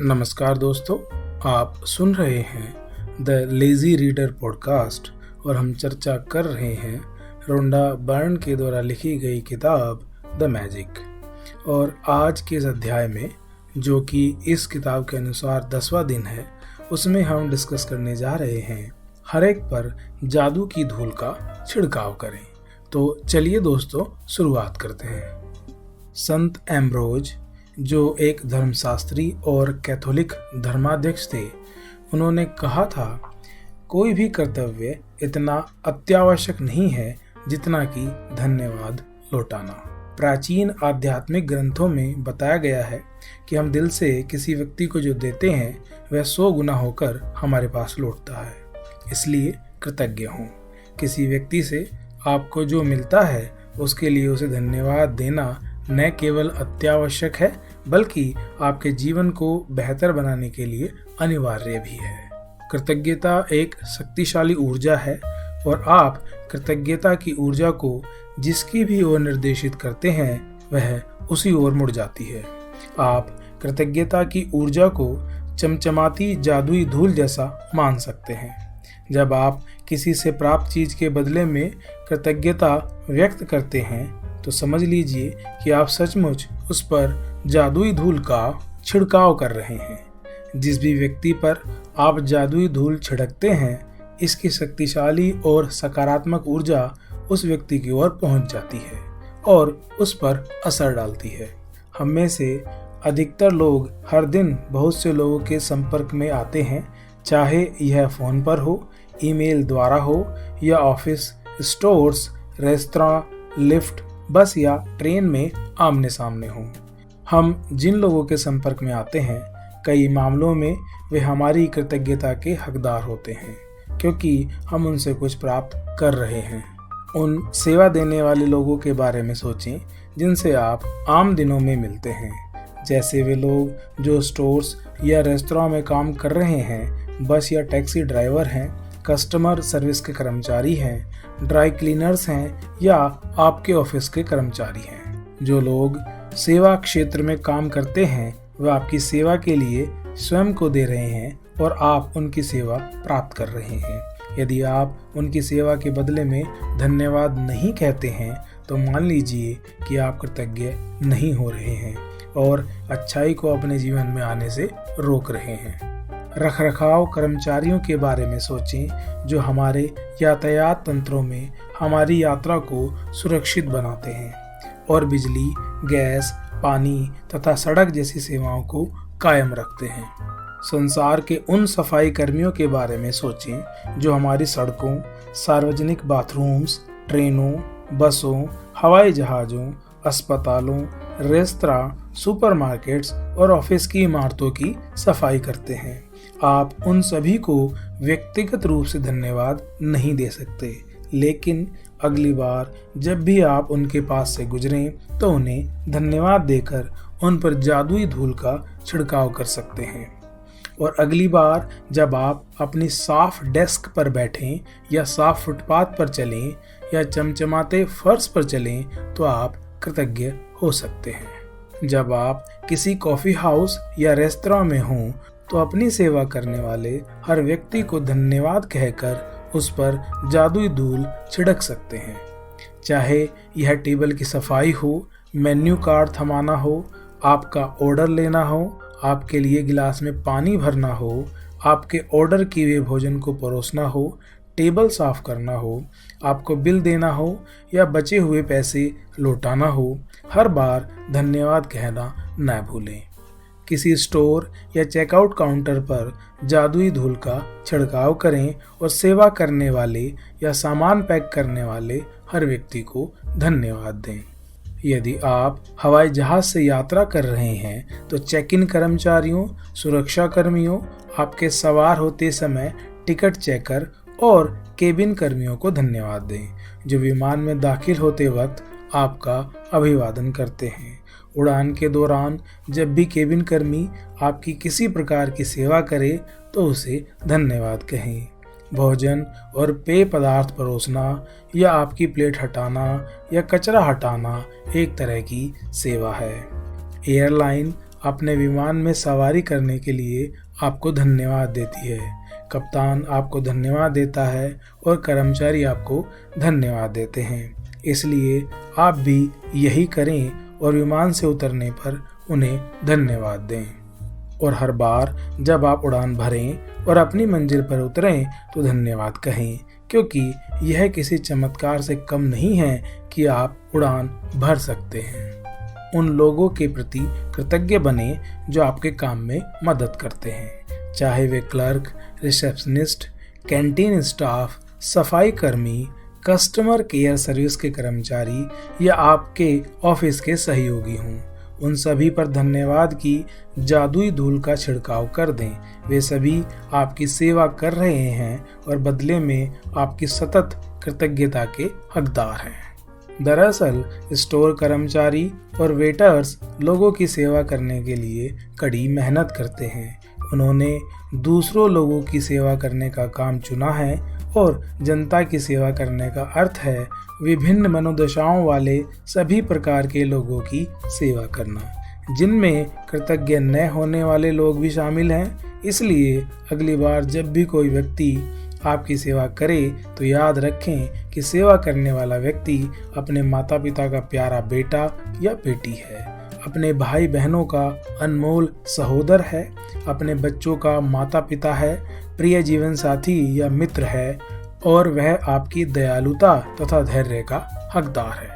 नमस्कार दोस्तों, आप सुन रहे हैं द लेज़ी रीडर पॉडकास्ट और हम चर्चा कर रहे हैं रोंडा बर्न के द्वारा लिखी गई किताब द मैजिक। और आज के इस अध्याय में, जो कि इस किताब के अनुसार 10वां दिन है, उसमें हम डिस्कस करने जा रहे हैं हर एक पर जादू की धूल का छिड़काव करें। तो चलिए दोस्तों, शुरुआत करते हैं। संत एम्ब्रोज, जो एक धर्मशास्त्री और कैथोलिक धर्माध्यक्ष थे, उन्होंने कहा था, कोई भी कर्तव्य इतना अत्यावश्यक नहीं है जितना कि धन्यवाद लौटाना। प्राचीन आध्यात्मिक ग्रंथों में बताया गया है कि हम दिल से किसी व्यक्ति को जो देते हैं वह 100 गुना होकर हमारे पास लौटता है। इसलिए कृतज्ञ हों। किसी व्यक्ति से आपको जो मिलता है उसके लिए उसे धन्यवाद देना न केवल अत्यावश्यक है, बल्कि आपके जीवन को बेहतर बनाने के लिए अनिवार्य भी है। कृतज्ञता एक शक्तिशाली ऊर्जा है और आप कृतज्ञता की ऊर्जा को जिसकी भी ओर निर्देशित करते हैं वह उसी ओर मुड़ जाती है। आप कृतज्ञता की ऊर्जा को चमचमाती जादुई धूल जैसा मान सकते हैं। जब आप किसी से प्राप्त चीज के बदले में कृतज्ञता व्यक्त करते हैं तो समझ लीजिए कि आप सचमुच उस पर जादुई धूल का छिड़काव कर रहे हैं। जिस भी व्यक्ति पर आप जादुई धूल छिड़कते हैं, इसकी शक्तिशाली और सकारात्मक ऊर्जा उस व्यक्ति की ओर पहुंच जाती है और उस पर असर डालती है। हम में से अधिकतर लोग हर दिन बहुत से लोगों के संपर्क में आते हैं, चाहे यह फोन पर हो, ईमेल द्वारा हो या ऑफिस, स्टोर्स, रेस्तरां, लिफ्ट, बस या ट्रेन में आमने सामने हों। हम जिन लोगों के संपर्क में आते हैं, कई मामलों में वे हमारी कृतज्ञता के हकदार होते हैं, क्योंकि हम उनसे कुछ प्राप्त कर रहे हैं। उन सेवा देने वाले लोगों के बारे में सोचें जिनसे आप आम दिनों में मिलते हैं, जैसे वे लोग जो स्टोर्स या रेस्तरां में काम कर रहे हैं, बस या टैक्सी ड्राइवर हैं, कस्टमर सर्विस के कर्मचारी हैं, ड्राई क्लीनर्स हैं या आपके ऑफिस के कर्मचारी हैं। जो लोग सेवा क्षेत्र में काम करते हैं वह आपकी सेवा के लिए स्वयं को दे रहे हैं और आप उनकी सेवा प्राप्त कर रहे हैं। यदि आप उनकी सेवा के बदले में धन्यवाद नहीं कहते हैं तो मान लीजिए कि आप कृतज्ञ नहीं हो रहे हैं और अच्छाई को अपने जीवन में आने से रोक रहे हैं। रखरखाव कर्मचारियों के बारे में सोचें जो हमारे यातायात तंत्रों में हमारी यात्रा को सुरक्षित बनाते हैं और बिजली, गैस, पानी तथा सड़क जैसी सेवाओं को कायम रखते हैं। संसार के उन सफाई कर्मियों के बारे में सोचें जो हमारी सड़कों, सार्वजनिक बाथरूम्स, ट्रेनों, बसों, हवाई जहाज़ों, अस्पतालों, रेस्तरां, सुपरमार्केट्स और ऑफिस की इमारतों की सफाई करते हैं। आप उन सभी को व्यक्तिगत रूप से धन्यवाद नहीं दे सकते, लेकिन अगली बार जब भी आप उनके पास से गुजरें तो उन्हें धन्यवाद देकर उन पर जादुई धूल का छिड़काव कर सकते हैं। और अगली बार जब आप अपनी साफ डेस्क पर बैठें या साफ फुटपाथ पर चलें या चमचमाते फर्श पर चलें तो आप कृतज्ञ हो सकते हैं। जब आप किसी कॉफ़ी हाउस या रेस्तरां में हों तो अपनी सेवा करने वाले हर व्यक्ति को धन्यवाद कहकर उस पर जादुई धूल छिड़क सकते हैं। चाहे यह टेबल की सफाई हो, मेन्यू कार्ड थमाना हो, आपका ऑर्डर लेना हो, आपके लिए गिलास में पानी भरना हो, आपके ऑर्डर किए हुए भोजन को परोसना हो, टेबल साफ करना हो, आपको बिल देना हो या बचे हुए पैसे लौटाना हो, हर बार धन्यवाद कहना न भूलें। किसी स्टोर या चेकआउट काउंटर पर जादुई धूल का छिड़काव करें और सेवा करने वाले या सामान पैक करने वाले हर व्यक्ति को धन्यवाद दें। यदि आप हवाई जहाज से यात्रा कर रहे हैं तो चेक इन कर्मचारियों, सुरक्षा कर्मियों, आपके सवार होते समय टिकट चेकर और केबिन कर्मियों को धन्यवाद दें, जो विमान में दाखिल होते वक्त आपका अभिवादन करते हैं। उड़ान के दौरान जब भी केबिन कर्मी आपकी किसी प्रकार की सेवा करे तो उसे धन्यवाद कहें। भोजन और पेय पदार्थ परोसना या आपकी प्लेट हटाना या कचरा हटाना एक तरह की सेवा है। एयरलाइन अपने विमान में सवारी करने के लिए आपको धन्यवाद देती है। कप्तान आपको धन्यवाद देता है और कर्मचारी आपको धन्यवाद देते हैं। इसलिए आप भी यही करें और विमान से उतरने पर उन्हें धन्यवाद दें। और हर बार जब आप उड़ान भरें और अपनी मंजिल पर उतरें तो धन्यवाद कहें, क्योंकि यह किसी चमत्कार से कम नहीं है कि आप उड़ान भर सकते हैं। उन लोगों के प्रति कृतज्ञ बने जो आपके काम में मदद करते हैं, चाहे वे क्लर्क, रिसेप्शनिस्ट, कैंटीन स्टाफ, सफाई कर्मी, कस्टमर केयर सर्विस के कर्मचारी या आपके ऑफिस के सहयोगी हों। उन सभी पर धन्यवाद की जादुई धूल का छिड़काव कर दें। वे सभी आपकी सेवा कर रहे हैं और बदले में आपकी सतत कृतज्ञता के हकदार हैं। दरअसल स्टोर कर्मचारी और वेटर्स लोगों की सेवा करने के लिए कड़ी मेहनत करते हैं। उन्होंने दूसरों लोगों की सेवा करने का काम चुना है और जनता की सेवा करने का अर्थ है विभिन्न मनोदशाओं वाले सभी प्रकार के लोगों की सेवा करना, जिनमें कृतज्ञ न होने वाले लोग भी शामिल हैं। इसलिए अगली बार जब भी कोई व्यक्ति आपकी सेवा करे तो याद रखें कि सेवा करने वाला व्यक्ति अपने माता पिता का प्यारा बेटा या बेटी है, अपने भाई बहनों का अनमोल सहोदर है, अपने बच्चों का माता पिता है, प्रिय जीवन साथी या मित्र है और वह आपकी दयालुता तथा धैर्य का हकदार है।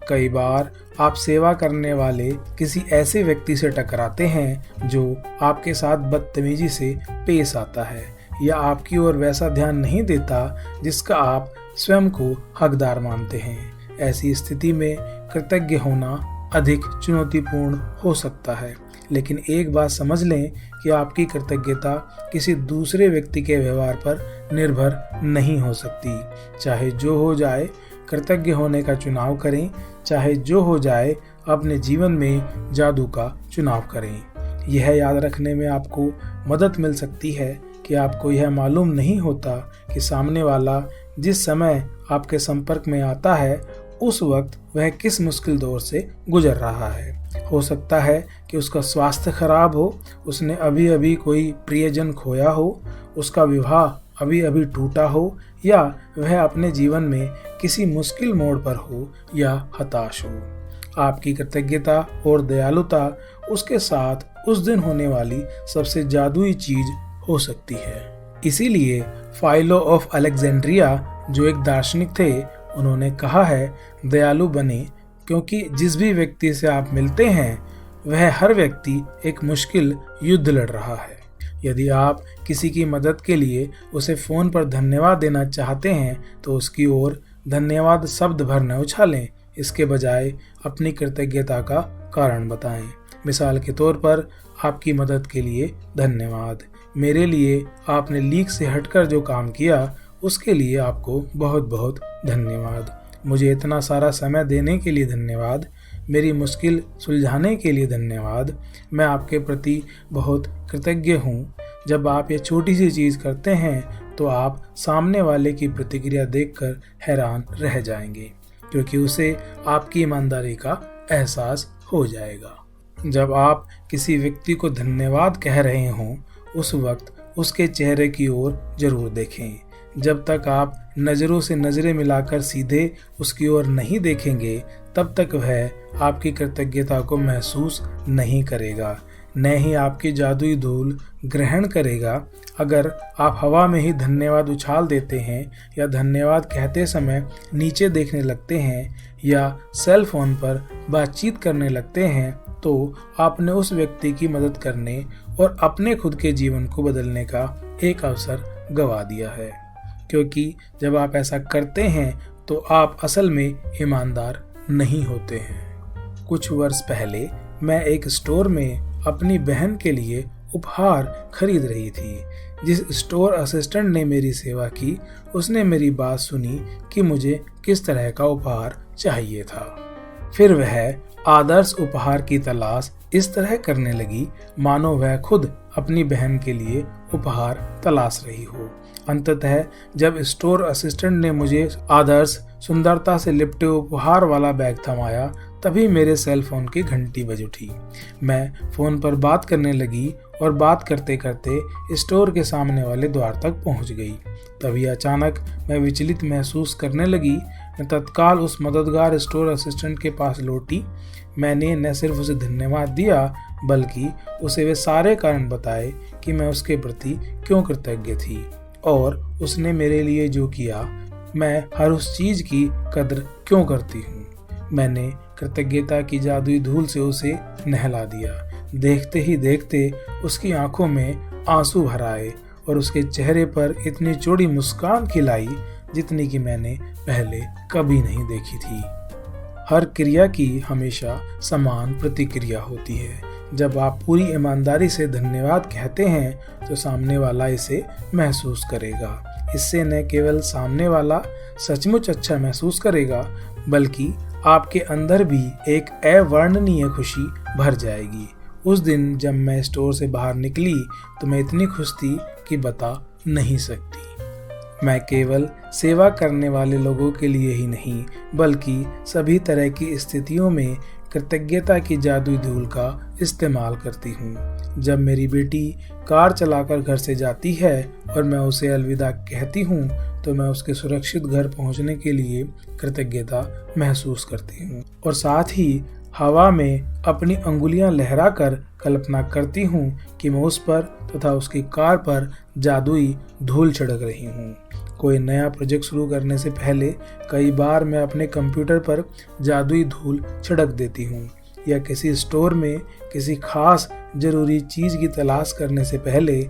कई बार आप सेवा करने वाले किसी ऐसे व्यक्ति से टकराते हैं जो आपके साथ बदतमीजी से पेश आता है या आपकी ओर वैसा ध्यान नहीं देता जिसका आप स्वयं को हकदार मानते हैं। ऐसी स्थिति में कृतज्ञ होना अधिक चुनौतीपूर्ण हो सकता है, लेकिन एक बात समझ लें कि आपकी कृतज्ञता किसी दूसरे व्यक्ति के व्यवहार पर निर्भर नहीं हो सकती। चाहे जो हो जाए, कृतज्ञ होने का चुनाव करें, चाहे जो हो जाए, अपने जीवन में जादू का चुनाव करें। यह याद रखने में आपको मदद मिल सकती है कि आपको यह मालूम नहीं होता कि सामने वाला जिस समय आपके संपर्क में आता है उस वक्त वह किस मुश्किल दौर से गुजर रहा है। हो सकता है कि उसका स्वास्थ्य खराब हो, उसने अभी अभी कोई प्रियजन खोया हो, उसका विवाह अभी अभी टूटा हो या वह अपने जीवन में किसी मुश्किल मोड़ पर हो या हताश हो। आपकी कृतज्ञता और दयालुता उसके साथ उस दिन होने वाली सबसे जादुई चीज हो सकती है। इसीलिए फाइलो ऑफ अलेक्जेंड्रिया, जो एक दार्शनिक थे, उन्होंने कहा है, दयालु बने, क्योंकि जिस भी व्यक्ति से आप मिलते हैं वह हर व्यक्ति एक मुश्किल युद्ध लड़ रहा है। यदि आप किसी की मदद के लिए उसे फोन पर धन्यवाद देना चाहते हैं तो उसकी ओर धन्यवाद शब्द भर न उछालें, इसके बजाय अपनी कृतज्ञता का कारण बताएं। मिसाल के तौर पर, आपकी मदद के लिए धन्यवाद, मेरे लिए आपने लीक से हटकर जो काम किया उसके लिए आपको बहुत बहुत धन्यवाद, मुझे इतना सारा समय देने के लिए धन्यवाद, मेरी मुश्किल सुलझाने के लिए धन्यवाद, मैं आपके प्रति बहुत कृतज्ञ हूँ। जब आप ये छोटी सी चीज़ करते हैं तो आप सामने वाले की प्रतिक्रिया देखकर हैरान रह जाएंगे, क्योंकि उसे आपकी ईमानदारी का एहसास हो जाएगा। जब आप किसी व्यक्ति को धन्यवाद कह रहे हों उस वक्त उसके चेहरे की ओर जरूर देखें। जब तक आप नज़रों से नज़रें मिलाकर सीधे उसकी ओर नहीं देखेंगे तब तक वह आपकी कृतज्ञता को महसूस नहीं करेगा, न ही आपकी जादुई धूल ग्रहण करेगा। अगर आप हवा में ही धन्यवाद उछाल देते हैं या धन्यवाद कहते समय नीचे देखने लगते हैं या सेल फोन पर बातचीत करने लगते हैं तो आपने उस व्यक्ति की मदद करने और अपने खुद के जीवन को बदलने का एक अवसर गंवा दिया है, क्योंकि जब आप ऐसा करते हैं तो आप असल में ईमानदार नहीं होते हैं। कुछ वर्ष पहले मैं एक स्टोर में अपनी बहन के लिए उपहार खरीद रही थी। जिस स्टोर असिस्टेंट ने मेरी सेवा की उसने मेरी बात सुनी कि मुझे किस तरह का उपहार चाहिए था। फिर वह आदर्श उपहार की तलाश इस तरह करने लगी मानो वह खुद अपनी बहन के लिए उपहार तलाश रही हो। अंततः जब स्टोर असिस्टेंट ने मुझे आदर्श सुंदरता से लिपटे उपहार वाला बैग थमाया, तभी मेरे सेल फोन की घंटी बज उठी। मैं फोन पर बात करने लगी और बात करते करते स्टोर के सामने वाले द्वार तक पहुंच गई। तभी अचानक मैं विचलित महसूस करने लगी। मैं तत्काल उस मददगार स्टोर असिस्टेंट के पास लौटी। मैंने न सिर्फ उसे धन्यवाद दिया बल्कि उसे वे सारे कारण बताए कि मैं उसके प्रति क्यों कृतज्ञ थी और उसने मेरे लिए जो किया, मैं हर उस चीज की कद्र क्यों करती हूँ। मैंने कृतज्ञता की जादुई धूल से उसे नहला दिया। देखते ही देखते उसकी आंखों में आंसू भर आए और उसके चेहरे पर इतनी चौड़ी मुस्कान खिलाई जितनी कि मैंने पहले कभी नहीं देखी थी। हर क्रिया की हमेशा समान प्रतिक्रिया होती है। जब आप पूरी ईमानदारी से धन्यवाद कहते हैं तो सामने वाला इसे महसूस करेगा। इससे न केवल सामने वाला सचमुच अच्छा महसूस करेगा बल्कि आपके अंदर भी एक अवर्णनीय खुशी भर जाएगी। उस दिन जब मैं स्टोर से बाहर निकली तो मैं इतनी खुश थी कि बता नहीं सकती। मैं केवल सेवा करने वाले लोगों के लिए ही नहीं बल्कि सभी तरह की स्थितियों में कृतज्ञता की जादुई धूल का इस्तेमाल करती हूँ। जब मेरी बेटी कार चलाकर घर से जाती है और मैं उसे अलविदा कहती हूँ तो मैं उसके सुरक्षित घर पहुँचने के लिए कृतज्ञता महसूस करती हूँ और साथ ही हवा में अपनी अंगुलियां लहराकर कल्पना करती हूँ कि मैं उस पर तथा उसकी कार पर जादुई धूल छिड़क रही हूँ। कोई नया प्रोजेक्ट शुरू करने से पहले कई बार मैं अपने कंप्यूटर पर जादुई धूल छिड़क देती हूँ या किसी स्टोर में किसी खास जरूरी चीज की तलाश करने से पहले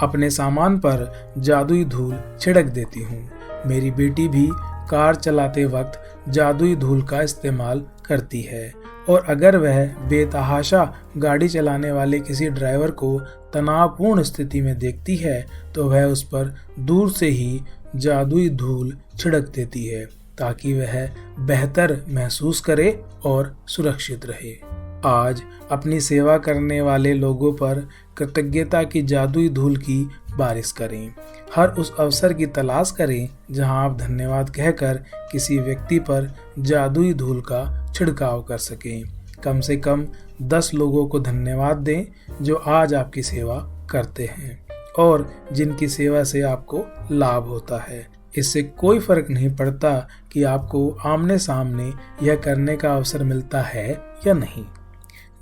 अपने सामान पर जादुई धूल छिड़क देती हूँ। मेरी बेटी भी कार चलाते वक्त जादुई धूल का इस्तेमाल करती है और अगर वह बेतहाशा गाड़ी चलाने वाले किसी ड्राइवर को तनावपूर्ण स्थिति में देखती है तो वह उस पर दूर से ही जादुई धूल छिड़क देती है ताकि वह बेहतर महसूस करे और सुरक्षित रहे। आज अपनी सेवा करने वाले लोगों पर कृतज्ञता की जादुई धूल की बारिश करें। हर उस अवसर की तलाश करें जहां आप धन्यवाद कहकर किसी व्यक्ति पर जादुई धूल का छिड़काव कर सकें। कम से कम 10 लोगों को धन्यवाद दें जो आज आपकी सेवा करते हैं और जिनकी सेवा से आपको लाभ होता है। इससे कोई फर्क नहीं पड़ता कि आपको आमने सामने यह करने का अवसर मिलता है या नहीं।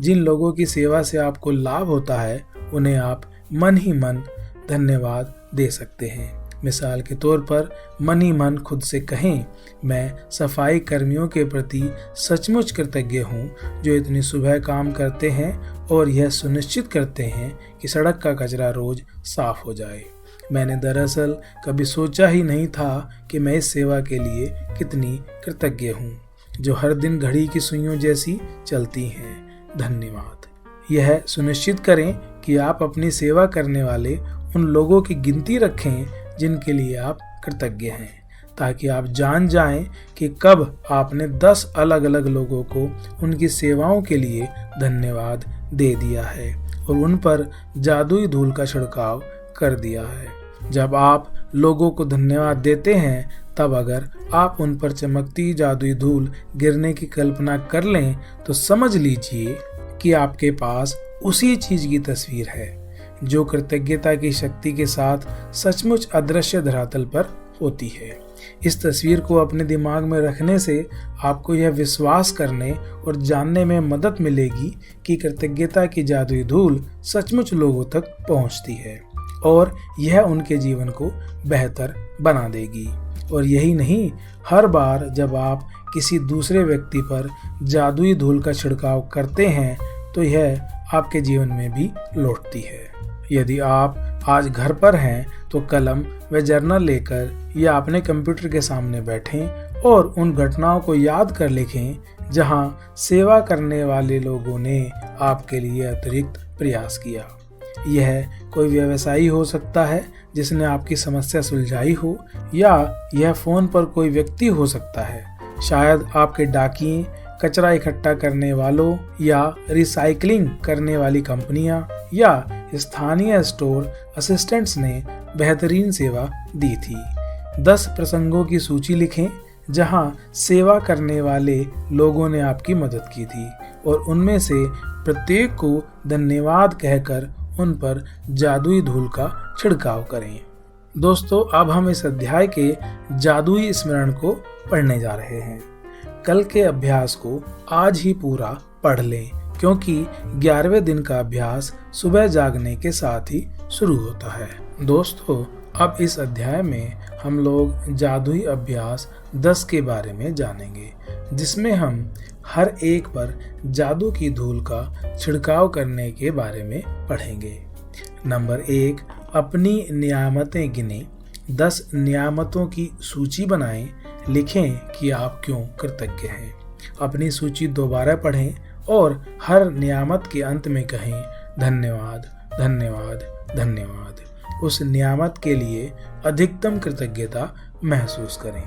जिन लोगों की सेवा से आपको लाभ होता है उन्हें आप मन ही मन धन्यवाद दे सकते हैं। मिसाल के तौर पर मन ही मन खुद से कहें, मैं सफाई कर्मियों के प्रति सचमुच कृतज्ञ हूँ जो इतनी सुबह काम करते हैं और यह सुनिश्चित करते हैं कि सड़क का कचरा रोज साफ हो जाए। मैंने दरअसल कभी सोचा ही नहीं था कि मैं इस सेवा के लिए कितनी कृतज्ञ हूँ जो हर दिन घड़ी की सुइयों जैसी चलती हैं। धन्यवाद। यह सुनिश्चित करें कि आप अपनी सेवा करने वाले उन लोगों की गिनती रखें जिनके लिए आप कृतज्ञ हैं, ताकि आप जान जाएं कि कब आपने 10 अलग अलग लोगों को उनकी सेवाओं के लिए धन्यवाद दे दिया है और उन पर जादुई धूल का छिड़काव कर दिया है। जब आप लोगों को धन्यवाद देते हैं तब अगर आप उन पर चमकती जादुई धूल गिरने की कल्पना कर लें तो समझ लीजिए कि आपके पास उसी चीज की तस्वीर है जो कृतज्ञता की शक्ति के साथ सचमुच अदृश्य धरातल पर होती है। इस तस्वीर को अपने दिमाग में रखने से आपको यह विश्वास करने और जानने में मदद मिलेगी कि कृतज्ञता की जादुई धूल सचमुच लोगों तक पहुंचती है और यह उनके जीवन को बेहतर बना देगी। और यही नहीं, हर बार जब आप किसी दूसरे व्यक्ति पर जादुई धूल का छिड़काव करते हैं तो यह आपके जीवन में भी लौटती है। यदि आप आज घर पर हैं तो कलम व जर्नल लेकर या अपने कंप्यूटर के सामने बैठें और उन घटनाओं को याद कर लिखें जहां सेवा करने वाले लोगों ने आपके लिए अतिरिक्त प्रयास किया। यह कोई व्यवसायी हो सकता है जिसने आपकी समस्या सुलझाई हो या यह फोन पर कोई व्यक्ति हो सकता है। शायद आपके डाकिये, कचरा इकट्ठा करने वालों या रिसाइकलिंग करने वाली कंपनियां या स्थानीय स्टोर असिस्टेंट्स ने बेहतरीन सेवा दी थी। 10 प्रसंगों की सूची लिखें जहां सेवा करने वाले लोगों ने आपकी मदद की थी और उनमें से प्रत्येक को धन्यवाद कहकर उन पर जादुई धूल का छिड़काव करें। दोस्तों, अब हम इस अध्याय के जादुई स्मरण को पढ़ने जा रहे हैं। कल के अभ्यास को आज ही पूरा पढ़ लें क्योंकि 11वें दिन का अभ्यास सुबह जागने के साथ ही शुरू होता है। दोस्तों, अब इस अध्याय में हम लोग जादुई अभ्यास 10 के बारे में जानेंगे, जिसमें हम हर एक पर जादू की धूल का छिड़काव करने के बारे में पढ़ेंगे। नंबर 1, अपनी नियामतें गिनें। 10 नियामतों की सूची बनाएं। लिखें कि आप क्यों कृतज्ञ हैं। अपनी सूची दोबारा पढ़ें और हर नियामत के अंत में कहें धन्यवाद, धन्यवाद, धन्यवाद। उस नियामत के लिए अधिकतम कृतज्ञता महसूस करें।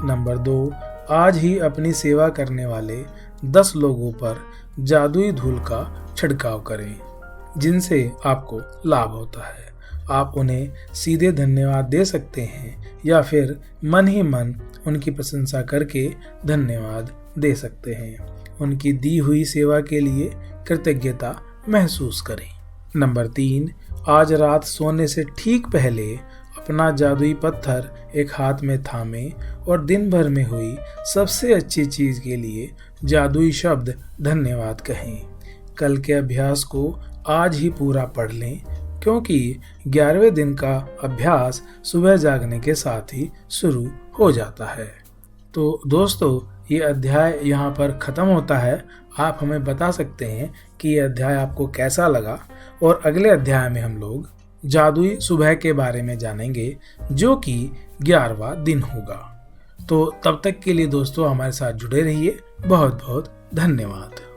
नंबर 2, आज ही अपनी सेवा करने वाले 10 लोगों पर जादुई धूल का छिड़काव करें जिनसे आपको लाभ होता है। आप उन्हें सीधे धन्यवाद दे सकते हैं या फिर मन ही मन उनकी प्रशंसा करके धन्यवाद दे सकते हैं। उनकी दी हुई सेवा के लिए कृतज्ञता महसूस करें। नंबर 3, आज रात सोने से ठीक पहले अपना जादुई पत्थर एक हाथ में थामें और दिन भर में हुई सबसे अच्छी चीज के लिए जादुई शब्द धन्यवाद कहें। कल के अभ्यास को आज ही पूरा पढ़ लें क्योंकि 11वें दिन का अभ्यास सुबह जागने के साथ ही शुरू हो जाता है। तो दोस्तों, ये अध्याय यहाँ पर ख़त्म होता है। आप हमें बता सकते हैं कि ये अध्याय आपको कैसा लगा और अगले अध्याय में हम लोग जादुई सुबह के बारे में जानेंगे जो कि 11वां दिन होगा। तो तब तक के लिए दोस्तों हमारे साथ जुड़े रहिए। बहुत बहुत धन्यवाद।